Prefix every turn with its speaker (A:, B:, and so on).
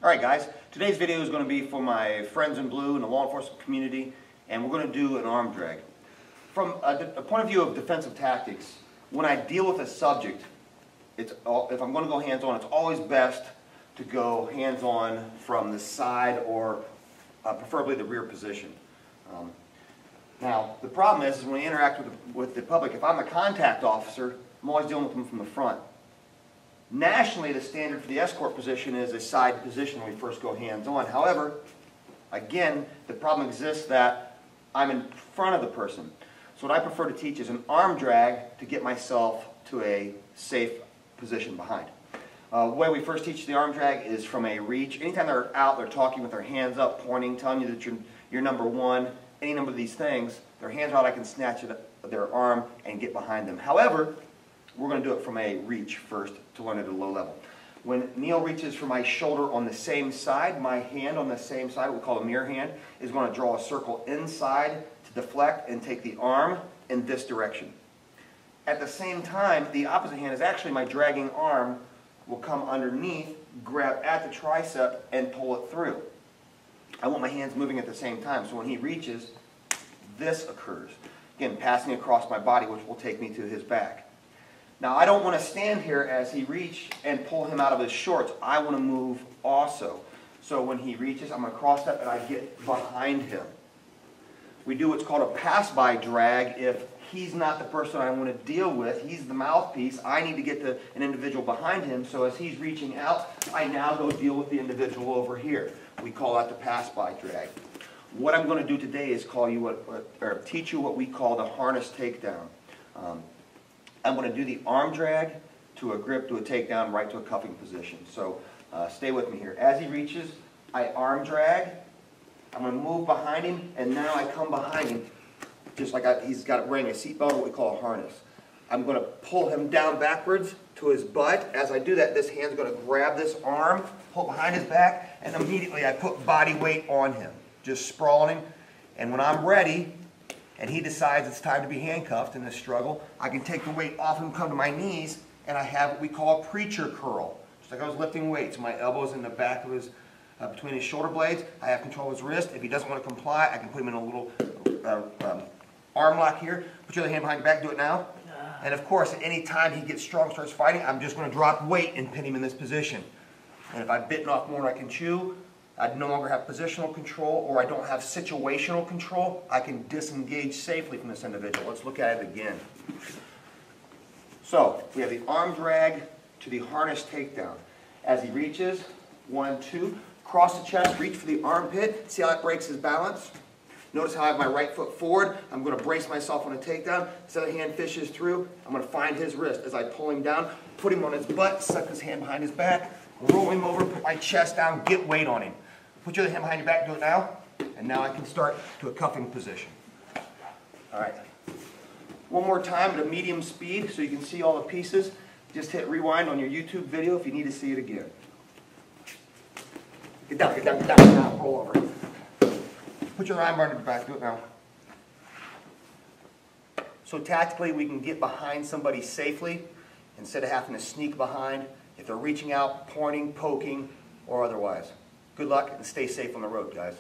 A: Alright guys, today's video is going to be for my friends in blue in the law enforcement community, and we're going to do an arm drag. From a point of view of defensive tactics, when I deal with a subject, if I'm going to go hands-on, it's always best to go hands-on from the side or preferably the rear position. Now, the problem is when we interact with the public, if I'm a contact officer, I'm always dealing with them from the front. Nationally, the standard for the escort position is a side position when we first go hands-on. However, again, the problem exists that I'm in front of the person. So what I prefer to teach is an arm drag to get myself to a safe position behind. The way we first teach the arm drag is from a reach. Anytime they're out, they're talking with their hands up, pointing, telling you that you're number one, any number of these things, their hands are out, I can snatch their arm and get behind them. However, we're going to do it from a reach first to learn at a low level. When Neil reaches for my shoulder on the same side, my hand on the same side, what we call a mirror hand, is going to draw a circle inside to deflect and take the arm in this direction. At the same time, the opposite hand is actually my dragging arm will come underneath, grab at the tricep, and pull it through. I want my hands moving at the same time, so when he reaches, this occurs. Again, passing across my body, which will take me to his back. Now, I don't want to stand here as he reaches and pull him out of his shorts. I want to move also. So when he reaches, I'm going to cross step and I get behind him. We do what's called a pass-by drag if he's not the person I want to deal with. He's the mouthpiece. I need to get an individual behind him. So as he's reaching out, I now go deal with the individual over here. We call that the pass-by drag. What I'm going to do today is teach you what we call the harness takedown. I'm going to do the arm drag to a grip, to a takedown, right to a cuffing position. So stay with me here. As he reaches, I arm drag. I'm going to move behind him, and now I come behind him, just like he's got wearing a seatbelt, what we call a harness. I'm going to pull him down backwards to his butt. As I do that, this hand's going to grab this arm, pull behind his back, and immediately I put body weight on him, just sprawling him. And when I'm ready, and he decides it's time to be handcuffed in this struggle, I can take the weight off him, come to my knees, and I have what we call a preacher curl. Just like I was lifting weights. My elbow's in the back of his, between his shoulder blades. I have control of his wrist. If he doesn't want to comply, I can put him in a little arm lock here. Put your other hand behind your back, do it now. And of course, at any time he gets strong, starts fighting, I'm just going to drop weight and pin him in this position. And if I've bitten off more than I can chew, I no longer have positional control, or I don't have situational control, I can disengage safely from this individual. Let's look at it again. So, we have the arm drag to the harness takedown. As he reaches, 1, 2, cross the chest, reach for the armpit. See how it breaks his balance? Notice how I have my right foot forward. I'm going to brace myself on a takedown. This other hand fishes through. I'm going to find his wrist. As I pull him down, put him on his butt, suck his hand behind his back, roll him over, put my chest down, get weight on him. Put your other hand behind your back, do it now. And now I can start to a cuffing position. All right. One more time at a medium speed so you can see all the pieces. Just hit rewind on your YouTube video if you need to see it again. Get down, get down, get down, get down, roll over. Put your arm behind your back, do it now. So tactically we can get behind somebody safely instead of having to sneak behind if they're reaching out, pointing, poking, or otherwise. Good luck and stay safe on the road, guys.